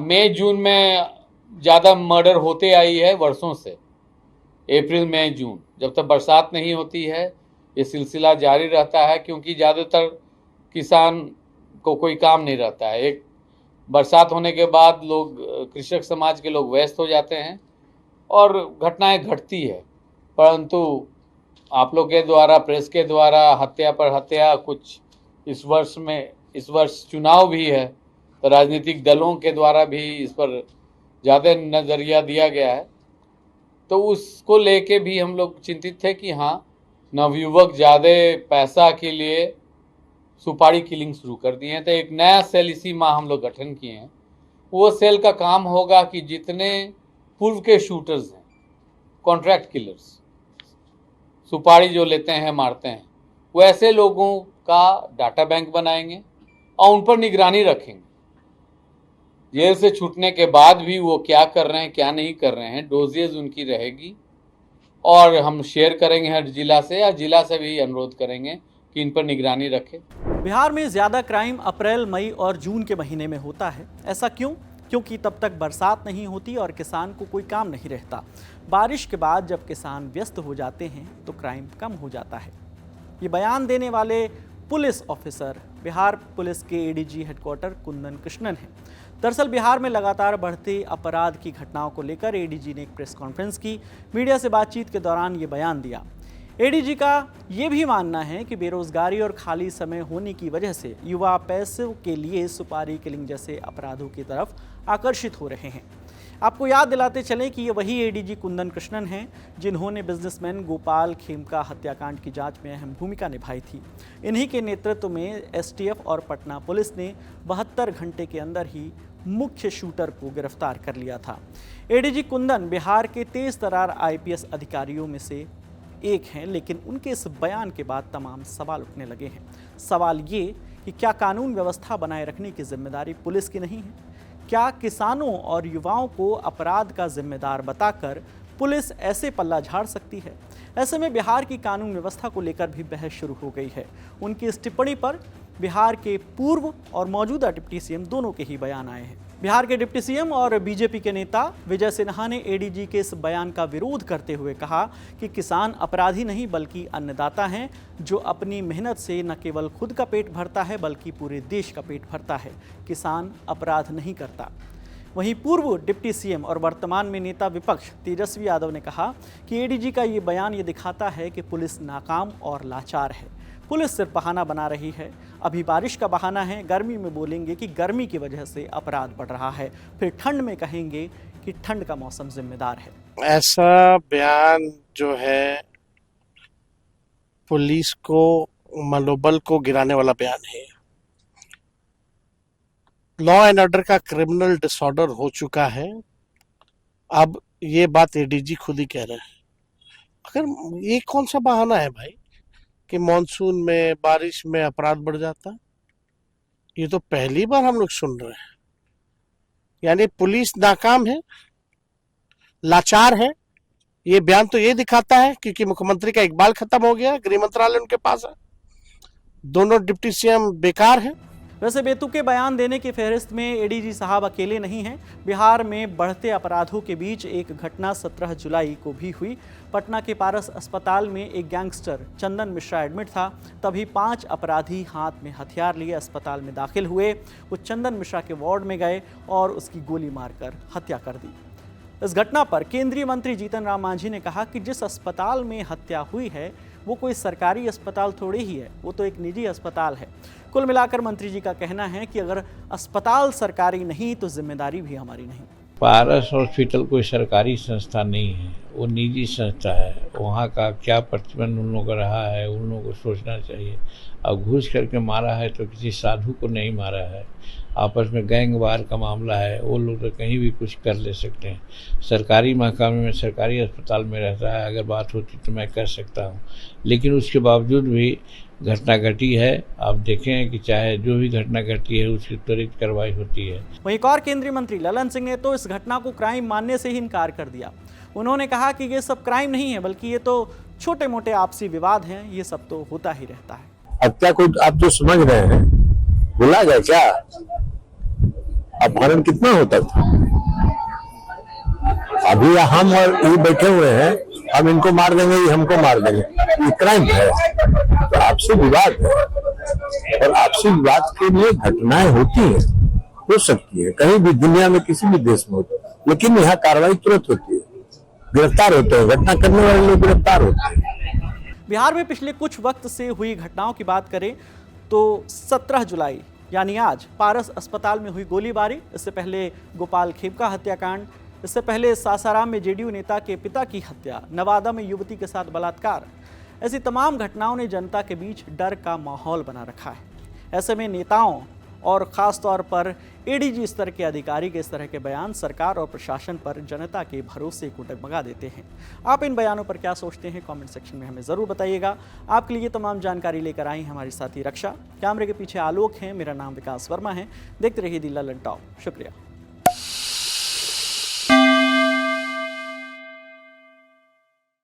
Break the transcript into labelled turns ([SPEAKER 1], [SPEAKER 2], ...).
[SPEAKER 1] मई जून में ज़्यादा मर्डर होते आई है वर्षों से। अप्रैल मई जून जब तक बरसात नहीं होती है ये सिलसिला जारी रहता है, क्योंकि ज़्यादातर किसान को कोई काम नहीं रहता है। एक बरसात होने के बाद लोग, कृषक समाज के लोग व्यस्त हो जाते हैं और घटनाएं घटती है। परंतु आप लोग के द्वारा, प्रेस के द्वारा हत्या पर हत्या, कुछ इस वर्ष चुनाव भी है तो राजनीतिक दलों के द्वारा भी इस पर ज़्यादा नज़रिया दिया गया है, तो उसको लेके भी हम लोग चिंतित थे कि हाँ, नवयुवक ज़्यादा पैसा के लिए सुपारी किलिंग शुरू कर दिए हैं। तो एक नया सेल इसी माह हम लोग गठन किए हैं। वो सेल का काम होगा कि जितने पूर्व के शूटर्स हैं, कॉन्ट्रैक्ट किलर्स, सुपारी जो लेते हैं मारते हैं, वैसे लोगों का डाटा बैंक बनाएंगे और उन पर निगरानी रखेंगे। जेल से छूटने के बाद भी वो क्या कर रहे हैं क्या नहीं कर रहे हैं, डोजेज उनकी रहेगी और हम शेयर करेंगे हर जिला से, या जिला से भी अनुरोध करेंगे कि इन पर निगरानी रखें।
[SPEAKER 2] बिहार में ज़्यादा क्राइम अप्रैल, मई और जून के महीने में होता है। ऐसा क्यों? क्योंकि तब तक बरसात नहीं होती और किसान को कोई काम नहीं रहता। बारिश के बाद जब किसान व्यस्त हो जाते हैं तो क्राइम कम हो जाता है। ये बयान देने वाले पुलिस ऑफिसर बिहार पुलिस के एडीजी हेडक्वार्टर कुंदन कृष्णन हैं। दरअसल बिहार में लगातार बढ़ते अपराध की घटनाओं को लेकर एडीजी ने एक प्रेस कॉन्फ्रेंस की। मीडिया से बातचीत के दौरान ये बयान दिया। एडीजी का ये भी मानना है कि बेरोजगारी और खाली समय होने की वजह से युवा पैसों के लिए सुपारी किलिंग जैसे अपराधों की तरफ आकर्षित हो रहे हैं। आपको याद दिलाते चलें कि ये वही एडीजी कुंदन कृष्णन हैं जिन्होंने बिजनेसमैन गोपाल खेमका हत्याकांड की जांच में अहम भूमिका निभाई थी। इन्हीं के नेतृत्व में एसटीएफ और पटना पुलिस ने 72 घंटे के अंदर ही मुख्य शूटर को गिरफ्तार कर लिया था। एडीजी कुंदन बिहार के तेज तर्रार आईपीएस अधिकारियों में से एक हैं, लेकिन उनके इस बयान के बाद तमाम सवाल उठने लगे हैं। सवाल ये कि क्या कानून व्यवस्था बनाए रखने की जिम्मेदारी पुलिस की नहीं है? क्या किसानों और युवाओं को अपराध का जिम्मेदार बताकर पुलिस ऐसे पल्ला झाड़ सकती है? ऐसे में बिहार की कानून व्यवस्था को लेकर भी बहस शुरू हो गई है। उनकी इस टिप्पणी पर बिहार के पूर्व और मौजूदा डिप्टी सीएम दोनों के ही बयान आए हैं। बिहार के डिप्टी सीएम और बीजेपी के नेता विजय सिन्हा ने एडीजी के इस बयान का विरोध करते हुए कहा कि किसान अपराधी नहीं बल्कि अन्नदाता हैं, जो अपनी मेहनत से न केवल खुद का पेट भरता है बल्कि पूरे देश का पेट भरता है। किसान अपराध नहीं करता। वहीं पूर्व डिप्टी सीएम और वर्तमान में नेता विपक्ष तेजस्वी यादव ने कहा कि एडीजी का ये बयान ये दिखाता है कि पुलिस नाकाम और लाचार है। पुलिस सिर्फ बहाना बना रही है। अभी बारिश का बहाना है, गर्मी में बोलेंगे कि गर्मी की वजह से अपराध बढ़ रहा है, फिर ठंड में कहेंगे कि ठंड का मौसम जिम्मेदार है।
[SPEAKER 3] ऐसा बयान जो है पुलिस को, मनोबल को गिराने वाला बयान है। लॉ एंड ऑर्डर का क्रिमिनल डिसऑर्डर हो चुका है। अब ये बात एडीजी खुद ही कह रहे हैं। अगर ये कौन सा बहाना है भाई कि मॉनसून में, बारिश में अपराध बढ़ जाता? ये तो पहली बार हम लोग सुन रहे हैं। यानी पुलिस नाकाम है, लाचार है। ये बयान तो ये दिखाता है क्योंकि मुख्यमंत्री का इकबाल खत्म हो गया, गृह मंत्रालय उनके पास है, दोनों डिप्टी सीएम बेकार है।
[SPEAKER 2] वैसे बेतुके बयान देने की फहरिस्त में एडीजी साहब अकेले नहीं हैं। बिहार में बढ़ते अपराधों के बीच एक घटना 17 जुलाई को भी हुई। पटना के पारस अस्पताल में एक गैंगस्टर चंदन मिश्रा एडमिट था। तभी 5 अपराधी हाथ में हथियार लिए अस्पताल में दाखिल हुए। वो चंदन मिश्रा के वार्ड में गए और उसकी गोली मारकर हत्या कर दी। इस घटना पर केंद्रीय मंत्री जीतन राम मांझी ने कहा कि जिस अस्पताल में हत्या हुई है वो कोई सरकारी अस्पताल थोड़ी ही है, वो तो एक निजी अस्पताल है। कुल मिलाकर मंत्री जी का कहना है कि अगर अस्पताल सरकारी नहीं तो जिम्मेदारी भी हमारी नहीं।
[SPEAKER 4] पारस हॉस्पिटल कोई सरकारी संस्था नहीं है, वो निजी संस्था है। वहाँ का क्या प्रतिबंध उन लोगों का रहा है, उन लोगों को सोचना चाहिए। अब घूस करके मारा है तो किसी साधु को नहीं मारा है। आपस में गैंगवार का मामला है, वो लोग तो कहीं भी कुछ कर ले सकते हैं। सरकारी महकमे में, सरकारी अस्पताल में रहता है, अगर बात होती तो मैं कर सकता हूँ, लेकिन उसके बावजूद भी घटना घटी है। आप देखें कि चाहे जो भी घटना घटी है उसकी त्वरित कार्रवाई होती है।
[SPEAKER 2] वहीं एक और केंद्रीय मंत्री ललन सिंह ने तो इस घटना को क्राइम मानने से ही इनकार कर दिया। उन्होंने कहा कि ये सब क्राइम नहीं है बल्कि ये तो छोटे मोटे आपसी विवाद हैं, ये सब तो होता ही रहता है।
[SPEAKER 5] हत्या को आप जो समझ रहे हैं भुला गए क्या? अपहरण कितना होता था। अभी हम और ये बैठे हुए हैं, हम इनको मार देंगे, ये हमको मार देंगे, ये क्राइम है। तो आपसी विवाद है, और आपसी विवाद के लिए घटनाएं होती हैं, हो सकती है कहीं भी दुनिया में, किसी भी देश में होती है, लेकिन यहाँ कार्रवाई तुरंत होती है, गिरफ्तार होते हैं, घटना करने वाले लोग गिरफ्तार होते हैं।
[SPEAKER 2] बिहार में पिछले कुछ वक्त से हुई घटनाओं की बात करें तो 17 जुलाई यानी आज पारस अस्पताल में हुई गोलीबारी, इससे पहले गोपाल खेमका हत्याकांड, इससे पहले सासाराम में जेडीयू नेता के पिता की हत्या, नवादा में युवती के साथ बलात्कार, ऐसी तमाम घटनाओं ने जनता के बीच डर का माहौल बना रखा है। ऐसे में नेताओं और ख़ास तौर पर एडीजी स्तर के अधिकारी के इस तरह के बयान सरकार और प्रशासन पर जनता के भरोसे को डगमगा देते हैं। आप इन बयानों पर क्या सोचते हैं, कमेंट सेक्शन में हमें ज़रूर बताइएगा। आपके लिए तमाम जानकारी लेकर आई हमारे साथी रक्षा, कैमरे के पीछे आलोक हैं, मेरा नाम विकास वर्मा है। देखते रहिए दी ललन टॉप। शुक्रिया।